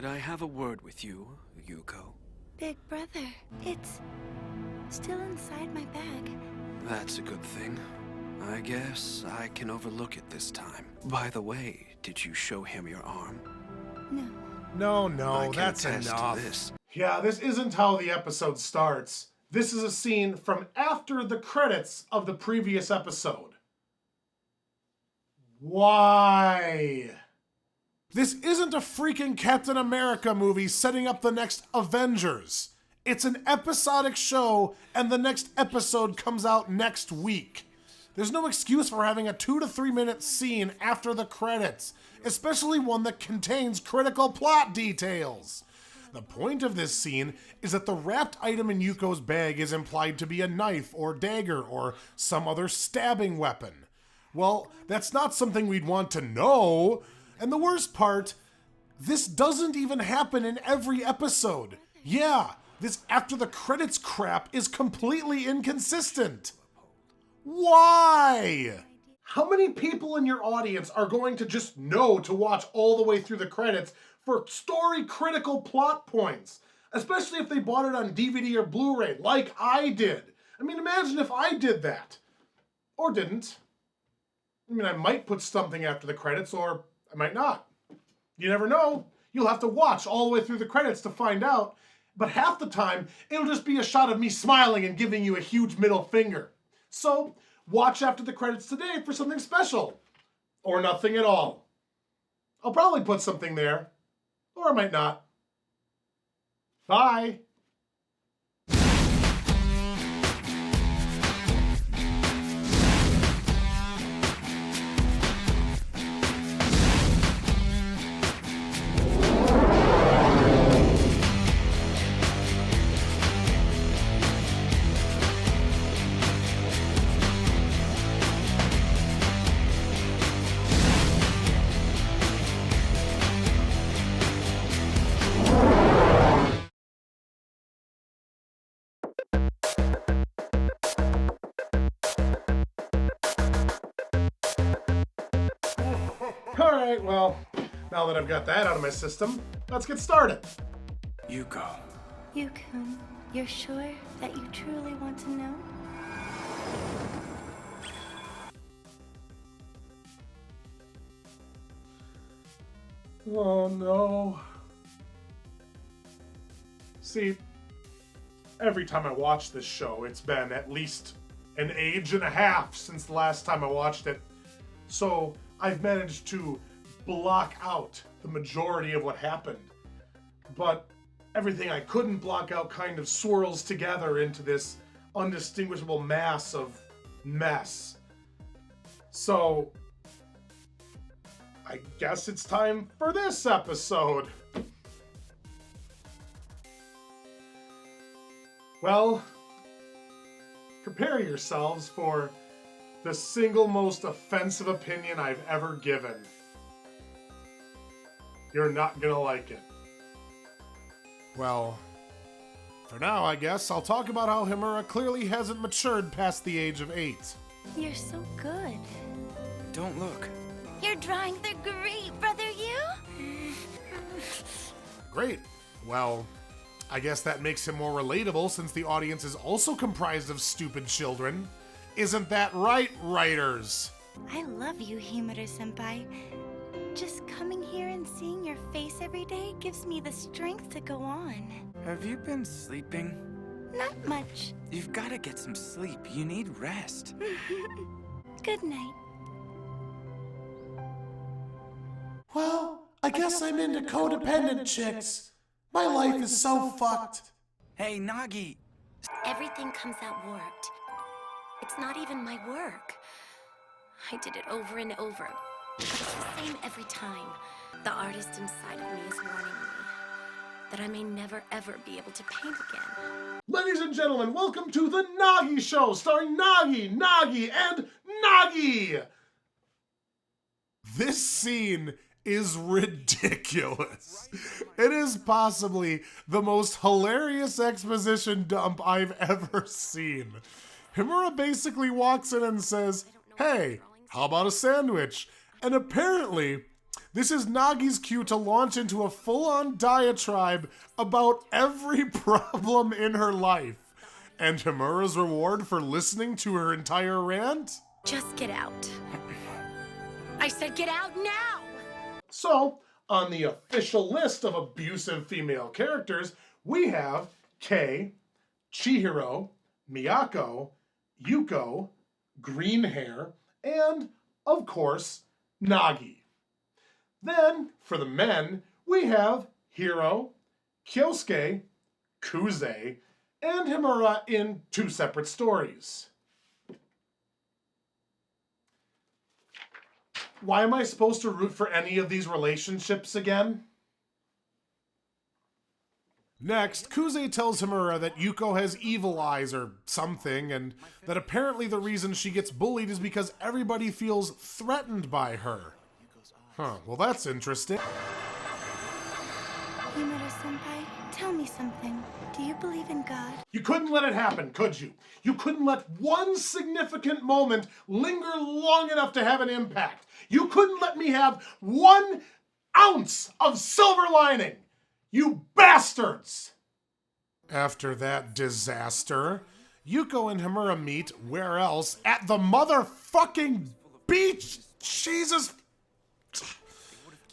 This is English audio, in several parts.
Could I have a word with you, Yuko? Big brother, it's still inside my bag. That's a good thing. I guess I can overlook it this time. By the way, did you show him your arm? No. No, that's attest to enough. this. Yeah, this isn't how the episode starts. This is a scene from after the credits of the previous episode. Why? This isn't a freaking Captain America movie setting up the next Avengers. It's an episodic show, and the next episode comes out next week. There's no excuse for having a 2 to 3 minute scene after the credits, especially one that contains critical plot details. The point of this scene is that the wrapped item in Yuko's bag is implied to be a knife or dagger or some other stabbing weapon. Well, that's not something we'd want to know. And the worst part, this doesn't even happen in every episode. Yeah, this after the credits crap is completely inconsistent. Why? How many people in your audience are going to just know to watch all the way through the credits for story critical plot points? Especially if they bought it on DVD or Blu-ray, like I did. I mean, imagine if I did that. Or didn't. I mean, I might put something after the credits, or I might not. You never know. You'll have to watch all the way through the credits to find out. But half the time, it'll just be a shot of me smiling and giving you a huge middle finger. So, watch after the credits today for something special. Or nothing at all. I'll probably put something there. Or I might not. Bye. Alright, well, now that I've got that out of my system, let's get started. Yuko. Yukun, you're sure that you truly want to know? Oh no. See, every time I watch this show, it's been at least an age and a half since the last time I watched it. So I've managed to block out the majority of what happened. But everything I couldn't block out kind of swirls together into this undistinguishable mass of mess. So I guess it's time for this episode. Well, prepare yourselves for the single most offensive opinion I've ever given. You're not gonna like it. Well, for now, I guess I'll talk about how Himura clearly hasn't matured past the age of 8. You're so good. Don't look. Your drawings are great, brother you. Great. Well, I guess that makes him more relatable since the audience is also comprised of stupid children. Isn't that right, writers? I love you, Himura-senpai. Just coming here and seeing your face every day gives me the strength to go on. Have you been sleeping? Not much. You've got to get some sleep. You need rest. Good night. Well, I guess I'm into codependent chicks. My life is so fucked. Hey, Nagi. Everything comes out warped. It's not even my work. I did it over and over. But it's the same every time. The artist inside of me is warning me that I may never ever be able to paint again. Ladies and gentlemen, welcome to The Nagi Show, starring Nagi, Nagi, and Nagi! This scene is ridiculous. It is possibly the most hilarious exposition dump I've ever seen. Himura basically walks in and says, "Hey, how about a sandwich?" And apparently, This is Nagi's cue to launch into a full-on diatribe about every problem in her life. And Himura's reward for listening to her entire rant? Just get out. I said get out now! So, on the official list of abusive female characters, we have Kei, Chihiro, Miyako, Yuko, Green Hair, and, of course, Nagi. Then, for the men, we have Hiro, Kyosuke, Kuze, and Himura in 2 separate stories. Why am I supposed to root for any of these relationships again? Next, Kuze tells Himura that Yuko has evil eyes or something, and that apparently the reason she gets bullied is because everybody feels threatened by her. Huh, well that's interesting. Himura-senpai, tell me something. Do you believe in God? You couldn't let it happen, could you? You couldn't let one significant moment linger long enough to have an impact. You couldn't let me have 1 ounce of silver lining. You bastards! After that disaster, Yuko and Himura meet, where else? At the motherfucking beach! Jesus!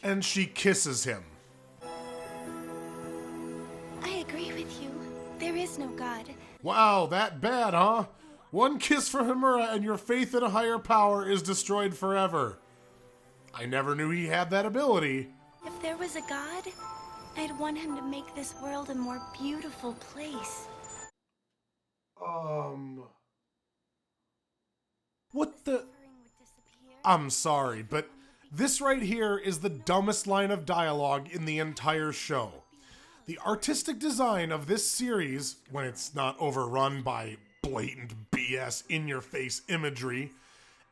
And she kisses him. I agree with you. There is no God. Wow, that bad, huh? 1 kiss from Himura and your faith in a higher power is destroyed forever. I never knew he had that ability. If there was a God, I'd want him to make this world a more beautiful place. What the... I'm sorry, but this right here is the dumbest line of dialogue in the entire show. The artistic design of this series, when it's not overrun by blatant BS in-your-face imagery,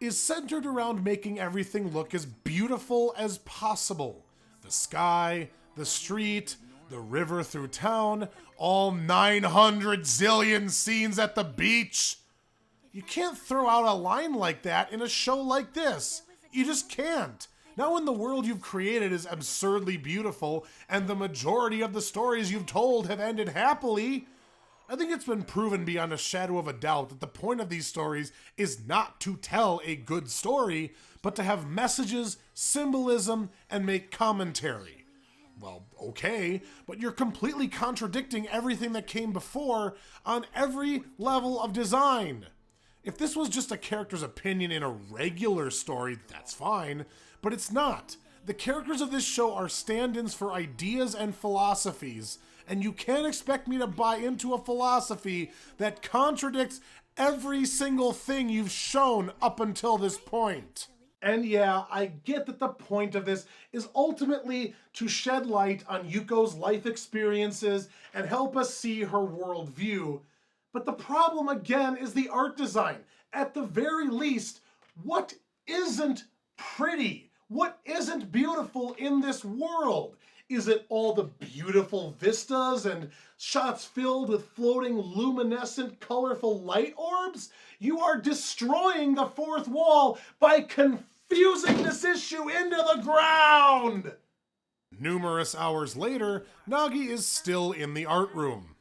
is centered around making everything look as beautiful as possible. The sky, the street, the river through town, all 900 zillion scenes at the beach. You can't throw out a line like that in a show like this. You just can't. Not when the world you've created is absurdly beautiful and the majority of the stories you've told have ended happily. I think it's been proven beyond a shadow of a doubt that the point of these stories is not to tell a good story, but to have messages, symbolism, and make commentary. Well, okay, but you're completely contradicting everything that came before on every level of design. If this was just a character's opinion in a regular story, that's fine, but it's not. The characters of this show are stand-ins for ideas and philosophies, and you can't expect me to buy into a philosophy that contradicts every single thing you've shown up until this point. And yeah, I get that the point of this is ultimately to shed light on Yuko's life experiences and help us see her worldview. But the problem again is the art design. At the very least, what isn't pretty? What isn't beautiful in this world? Is it all the beautiful vistas and shots filled with floating luminescent colorful light orbs? You are destroying the 4th wall by confusing this issue into the ground! Numerous hours later, Nagi is still in the art room.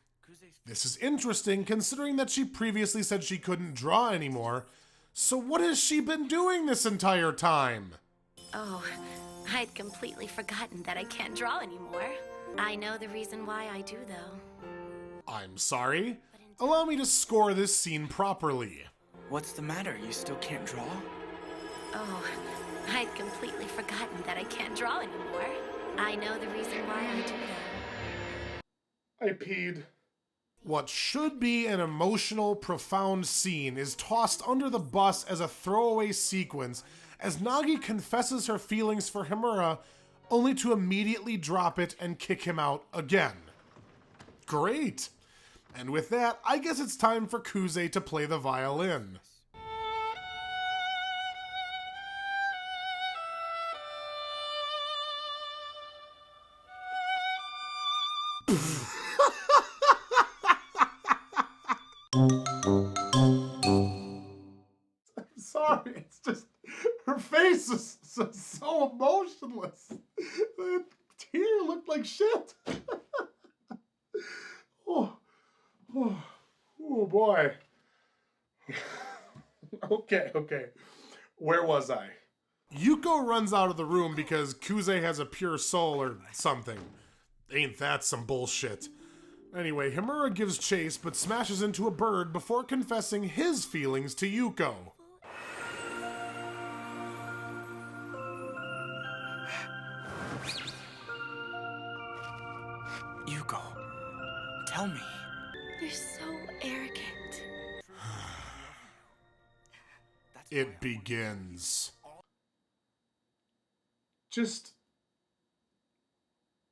This is interesting considering that she previously said she couldn't draw anymore. So what has she been doing this entire time? Oh, I'd completely forgotten that I can't draw anymore. I know the reason why I do, though. I'm sorry. Allow me to score this scene properly. What's the matter? You still can't draw? Oh, I'd completely forgotten that I can't draw anymore. I know the reason why I do, though. I peed. What should be an emotional, profound scene is tossed under the bus as a throwaway sequence as Nagi confesses her feelings for Himura, only to immediately drop it and kick him out again. Great! And with that, I guess it's time for Kuze to play the violin. I'm sorry, it's just, her face is so emotionless. The tear looked like shit. Oh, oh, oh boy. Okay. Where was I? Yuko runs out of the room because Kuze has a pure soul or something. Ain't that some bullshit? Anyway, Himura gives chase but smashes into a bird before confessing his feelings to Yuko. Yuko, tell me. You're so arrogant. It begins. Just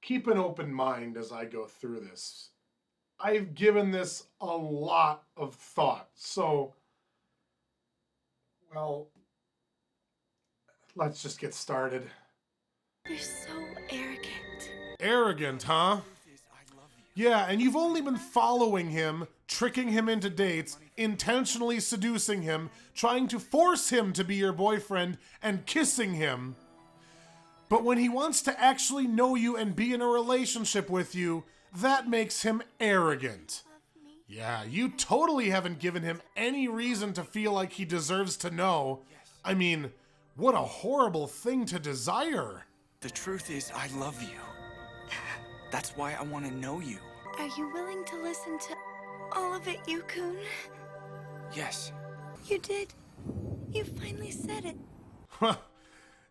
keep an open mind as I go through this. I've given this a lot of thought, so, well, let's just get started. You're so arrogant. Arrogant, huh? Yeah, and you've only been following him, tricking him into dates, intentionally seducing him, trying to force him to be your boyfriend, and kissing him. But when he wants to actually know you and be in a relationship with you, that makes him arrogant. Yeah, you totally haven't given him any reason to feel like he deserves to know. I mean, what a horrible thing to desire. The truth is, I love you. That's why I want to know you. Are you willing to listen to all of it, Yukun? Yes. You did. You finally said it.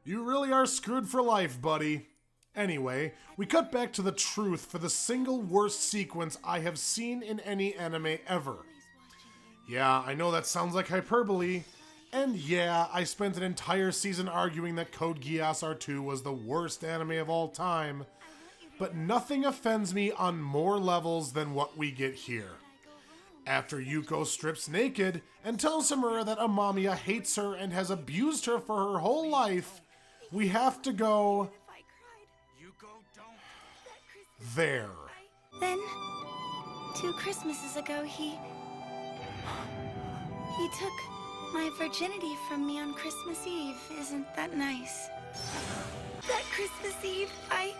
You really are screwed for life, buddy. Anyway, we cut back to the truth for the single worst sequence I have seen in any anime ever. Yeah, I know that sounds like hyperbole. And yeah, I spent an entire season arguing that Code Geass R2 was the worst anime of all time. But nothing offends me on more levels than what we get here. After Yuko strips naked and tells Himura that Amamiya hates her and has abused her for her whole life, we have to go there. Then, 2 Christmases ago, he took my virginity from me on Christmas Eve. Isn't that nice? That Christmas Eve, I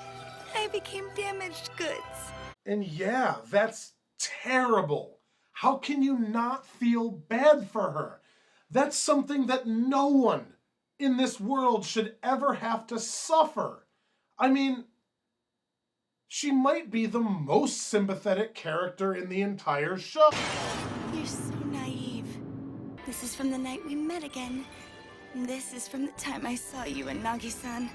became damaged goods. And yeah, that's terrible. How can you not feel bad for her? That's something that no one in this world should ever have to suffer. I mean, she might be the most sympathetic character in the entire show. You're so naive. This is from the night we met again. This is from the time I saw you and Nagi-san.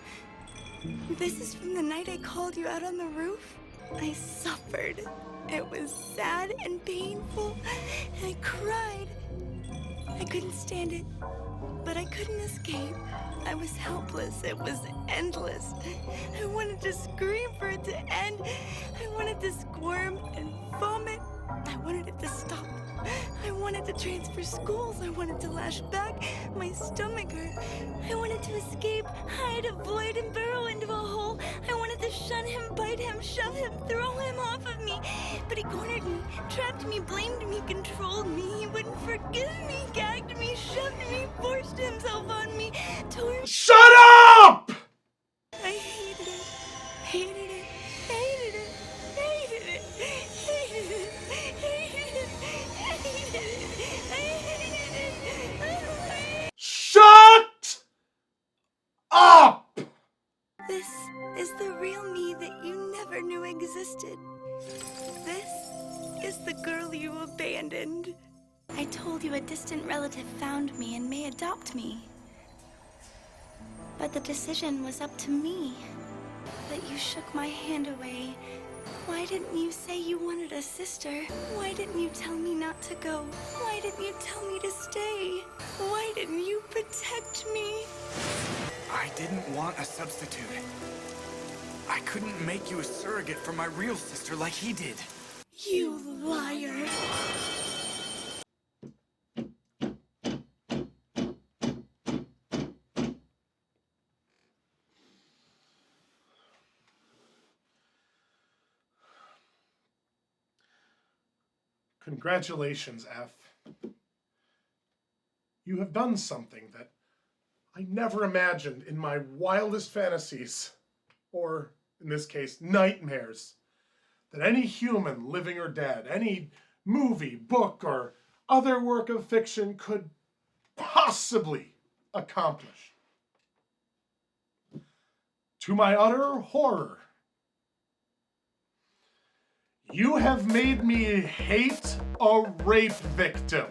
This is from the night I called you out on the roof. I suffered. It was sad and painful. I cried. I couldn't stand it, but I couldn't escape. I was helpless. It was endless. I wanted to scream for it to end. I wanted to squirm and vomit. I wanted it to stop. I wanted to transfer schools. I wanted to lash back. My stomach hurt. I wanted to escape, hide, avoid, and burrow into a hole. I wanted to shun him, bite him, shove him, throw him off of me. But he cornered me, trapped me, blamed me, controlled me. He wouldn't forgive me, gagged me, shoved me, forced himself on me, tore. Shut up! I hated it. Hated it. Hated it. Hated it. Hated it. Hated it. Hated it. Hated it. Shut up! This is the real me that you never knew existed. This is the girl you abandoned. I told you a distant relative found me and may adopt me. But the decision was up to me. But you shook my hand away. Why didn't you say you wanted a sister? Why didn't you tell me not to go? Why didn't you tell me to stay? Why didn't you protect me? I didn't want a substitute. I couldn't make you a surrogate for my real sister like he did. You liar. Congratulations, F. You have done something that I never imagined in my wildest fantasies, or in this case, nightmares, that any human, living or dead, any movie, book, or other work of fiction could possibly accomplish. To my utter horror, you have made me hate a rape victim.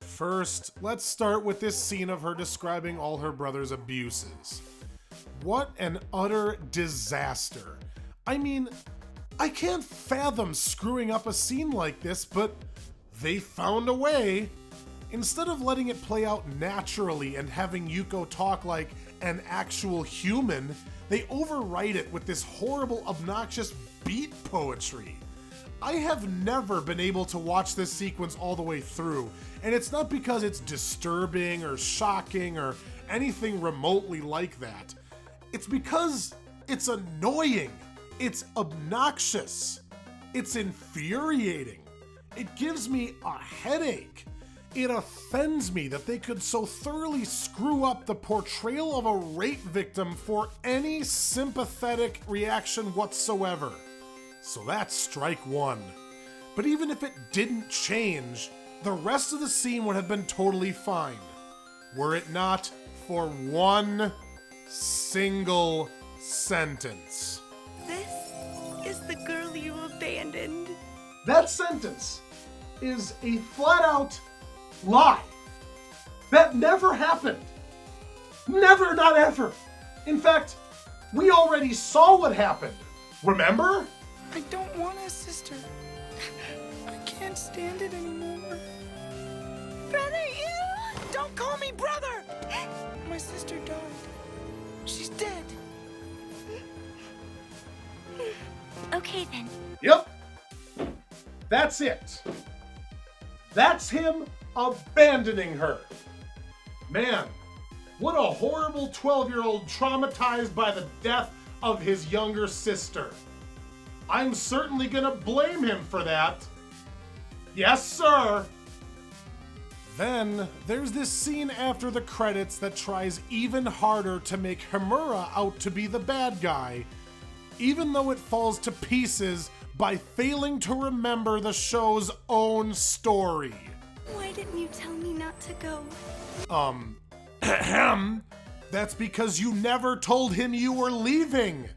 First, let's start with this scene of her describing all her brother's abuses. What an utter disaster. I mean, I can't fathom screwing up a scene like this, but they found a way. Instead of letting it play out naturally and having Yuko talk like an actual human, they overwrite it with this horrible, obnoxious beat poetry. I have never been able to watch this sequence all the way through, and it's not because it's disturbing or shocking or anything remotely like that. It's because it's annoying, it's obnoxious, it's infuriating, it gives me a headache. It offends me that they could so thoroughly screw up the portrayal of a rape victim for any sympathetic reaction whatsoever. So that's strike one. But even if it didn't change, the rest of the scene would have been totally fine, were it not for one single sentence. This is the girl you abandoned. That sentence is a flat-out lie. That never happened. Never, not ever. In fact, we already saw what happened. Remember? I don't want a sister. I can't stand it anymore. Brother, you! Don't call me brother! My sister died. She's dead. Okay then. Yep. That's it. That's him abandoning her. Man, what a horrible 12-year-old traumatized by the death of his younger sister. I'm certainly gonna blame him for that. Yes, sir. Then there's this scene after the credits that tries even harder to make Himura out to be the bad guy, even though it falls to pieces by failing to remember the show's own story. Why didn't you tell me not to go? That's because you never told him you were leaving.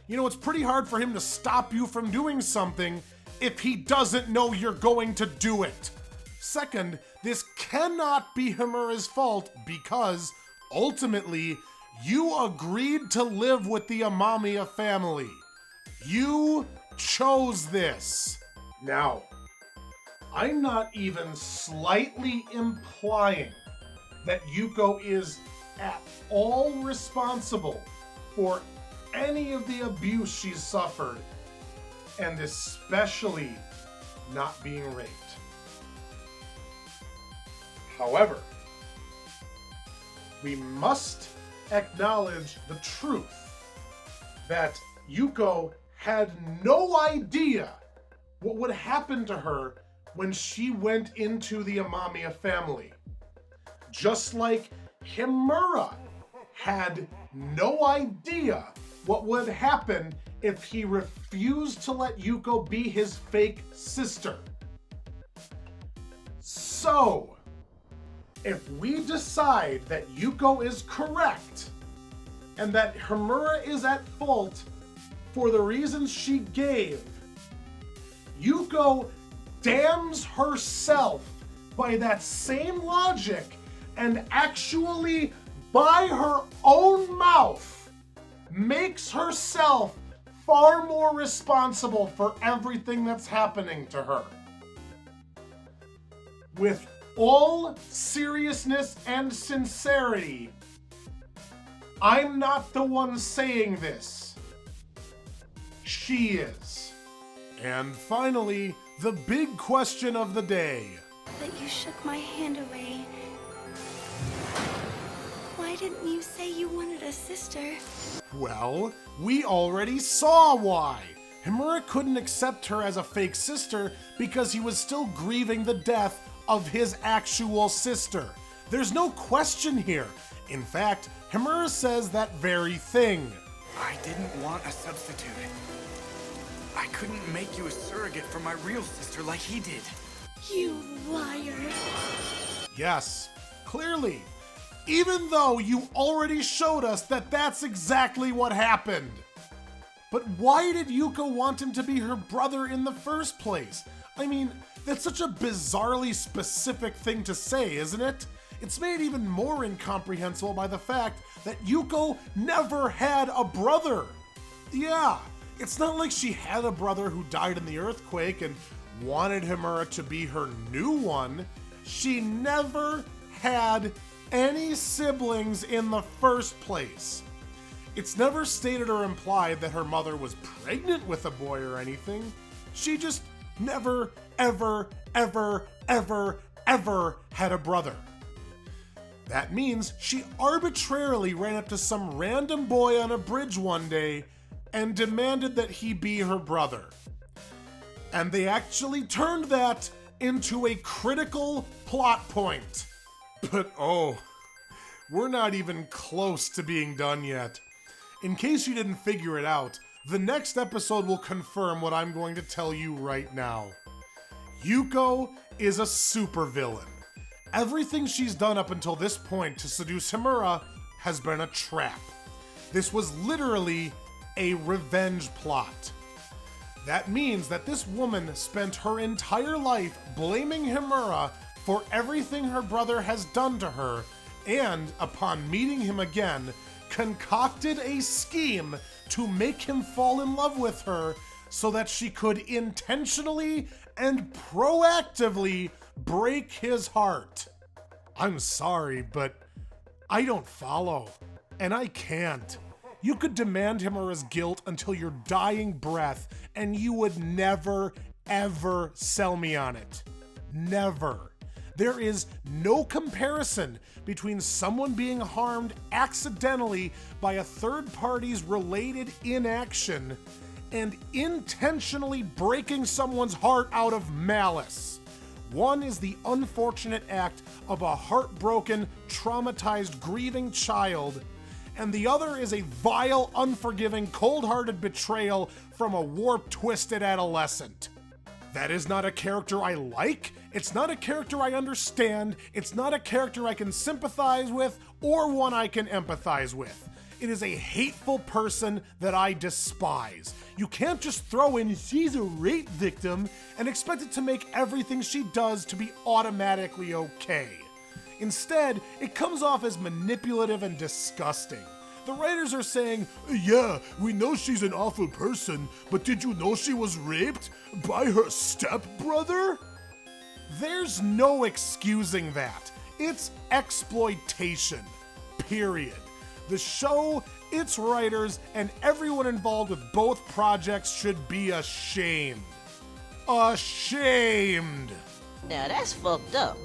You know, it's pretty hard for him to stop you from doing something if he doesn't know you're going to do it. Second, this cannot be Himura's fault because, ultimately, you agreed to live with the Amamiya family. You chose this. Now, I'm not even slightly implying that Yuko is at all responsible for any of the abuse she's suffered, and especially not being raped. However, we must acknowledge the truth that Yuko had no idea what would happen to her when she went into the Amamiya family. Just like Himura had no idea what would happen if he refused to let Yuko be his fake sister. So, if we decide that Yuko is correct and that Himura is at fault for the reasons she gave, Yuko damns herself by that same logic and actually, by her own mouth, makes herself far more responsible for everything that's happening to her. With all seriousness and sincerity, I'm not the one saying this. She is. And finally, the big question of the day. That you shook my hand away. Why didn't you say you wanted a sister? Well, we already saw why. Himura couldn't accept her as a fake sister because he was still grieving the death of his actual sister. There's no question here. In fact, Himura says that very thing. I didn't want a substitute. I couldn't make you a surrogate for my real sister like he did. You liar. Yes, clearly. Even though you already showed us that that's exactly what happened. But why did Yuko want him to be her brother in the first place? I mean, that's such a bizarrely specific thing to say, isn't it? It's made even more incomprehensible by the fact that Yuko never had a brother. Yeah, it's not like she had a brother who died in the earthquake and wanted Himura to be her new one. She never had any siblings in the first place. It's never stated or implied that her mother was pregnant with a boy or anything. She just never, ever, ever, ever, ever had a brother. That means she arbitrarily ran up to some random boy on a bridge one day and demanded that he be her brother. And they actually turned that into a critical plot point. But oh, we're not even close to being done yet. In case you didn't figure it out, the next episode will confirm what I'm going to tell you right now. Yuko is a supervillain. Everything she's done up until this point to seduce Himura has been a trap. This was literally a revenge plot. That means that this woman spent her entire life blaming Himura for everything her brother has done to her, and upon meeting him again, concocted a scheme to make him fall in love with her so that she could intentionally and proactively break his heart. I'm sorry, but I don't follow, and I can't. You could demand Himura's guilt until your dying breath, and you would never, ever sell me on it. Never. There is no comparison between someone being harmed accidentally by a third party's related inaction and intentionally breaking someone's heart out of malice. One is the unfortunate act of a heartbroken, traumatized, grieving child, and the other is a vile, unforgiving, cold-hearted betrayal from a warped-twisted adolescent. That is not a character I like, it's not a character I understand, it's not a character I can sympathize with, or one I can empathize with. It is a hateful person that I despise. You can't just throw in she's a rape victim and expect it to make everything she does to be automatically okay. Instead, it comes off as manipulative and disgusting. The writers are saying, yeah, we know she's an awful person, but did you know she was raped by her stepbrother? There's no excusing that. It's exploitation. Period. The show, its writers, and everyone involved with both projects should be ashamed. Ashamed! Now that's fucked up.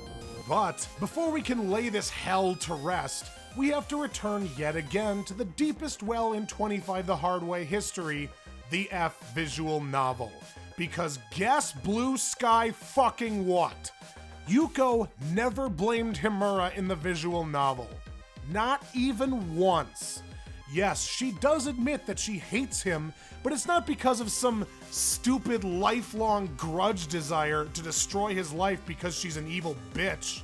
But before we can lay this hell to rest, we have to return yet again to the deepest well in 25 The Hard Way history, the F visual novel. Because guess blue sky fucking what? Yuko never blamed Himura in the visual novel. Not even once. Yes, she does admit that she hates him, but it's not because of some stupid lifelong grudge desire to destroy his life because she's an evil bitch.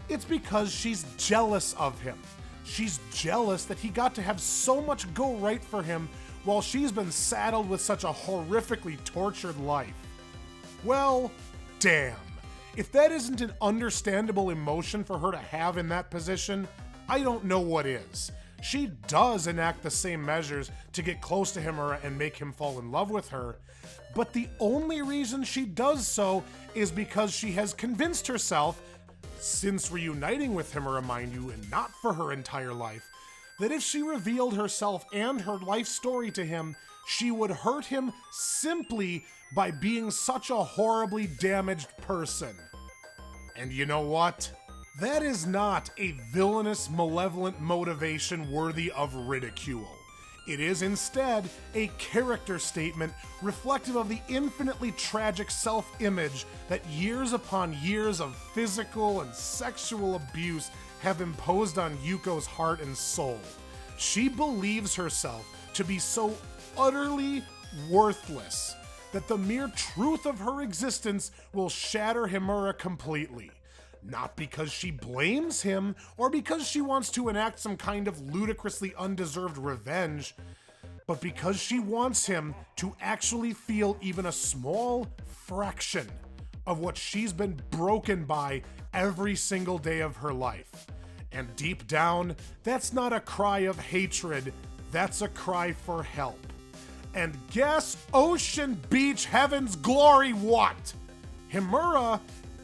It's because she's jealous of him. She's jealous that he got to have so much go right for him while she's been saddled with such a horrifically tortured life. Well, damn. If that isn't an understandable emotion for her to have in that position, I don't know what is. She does enact the same measures to get close to Himura and make him fall in love with her, but the only reason she does so is because she has convinced herself, since reuniting with Himura, mind you, and not for her entire life, that if she revealed herself and her life story to him, she would hurt him simply by being such a horribly damaged person. And you know what? That is not a villainous, malevolent motivation worthy of ridicule. It is instead a character statement reflective of the infinitely tragic self-image that years upon years of physical and sexual abuse have imposed on Yuko's heart and soul. She believes herself to be so utterly worthless that the mere truth of her existence will shatter Himura completely. Not because she blames him or because she wants to enact some kind of ludicrously undeserved revenge, but because she wants him to actually feel even a small fraction of what she's been broken by every single day of her life. And deep down, that's not a cry of hatred, that's a cry for help. And guess Ocean Beach Heaven's Glory what? Himura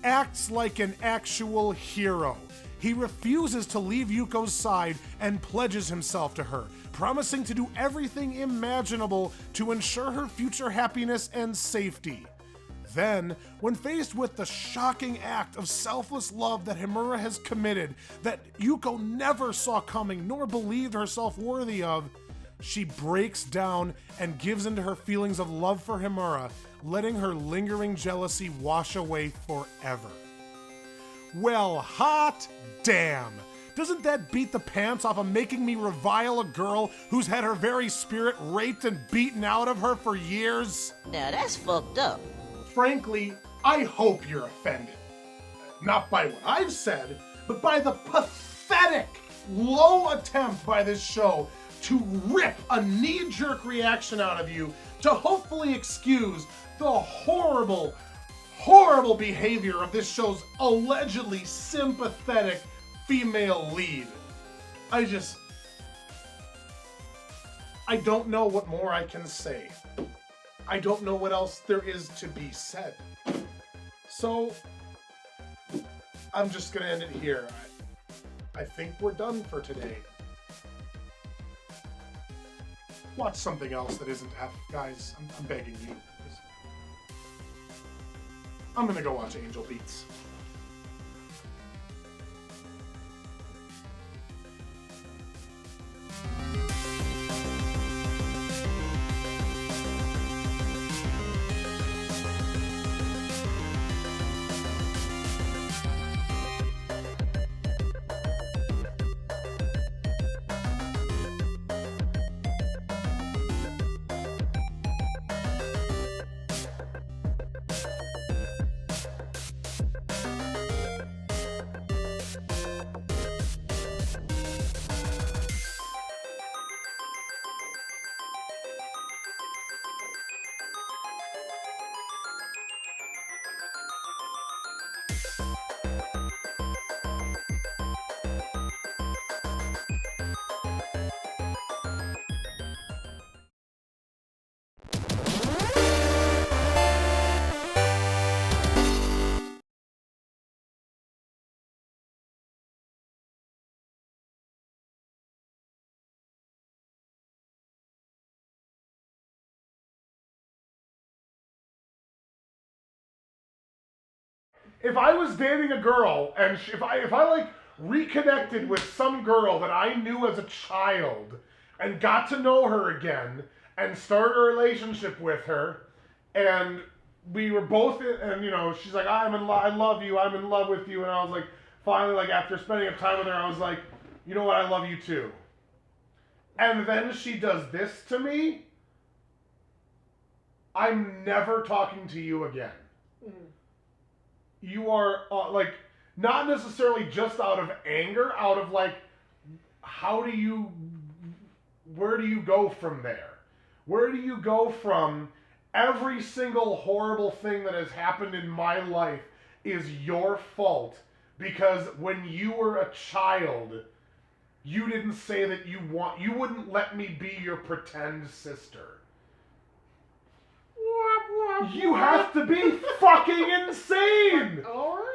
acts like an actual hero. He refuses to leave Yuko's side and pledges himself to her, promising to do everything imaginable to ensure her future happiness and safety. Then, when faced with the shocking act of selfless love that Himura has committed, that Yuko never saw coming nor believed herself worthy of, she breaks down and gives into her feelings of love for Himura, letting her lingering jealousy wash away forever. Well, hot damn! Doesn't that beat the pants off of making me revile a girl who's had her very spirit raped and beaten out of her for years? Now that's fucked up. Frankly, I hope you're offended. Not by what I've said, but by the pathetic, low attempt by this show to rip a knee-jerk reaction out of you to hopefully excuse the horrible, horrible behavior of this show's allegedly sympathetic female lead. I don't know what more I can say. I don't know what else there is to be said. So, I'm just gonna end it here. I think we're done for today. Watch something else that isn't F, guys. I'm begging you. I'm gonna go watch Angel Beats. If I was dating a girl and if I like reconnected with some girl that I knew as a child and got to know her again and started a relationship with her, and we were both and you know, she's like, I love you, I'm in love with you, and I was like, finally, like after spending time with her, I was like, you know what, I love you too. And then she does this to me, I'm never talking to you again. You are, like, not necessarily just out of anger, out of, like, where do you go from there? Where do you go from every single horrible thing that has happened in my life is your fault because when you were a child, you didn't say that you wouldn't let me be your pretend sister. You have to be fucking insane! Alright.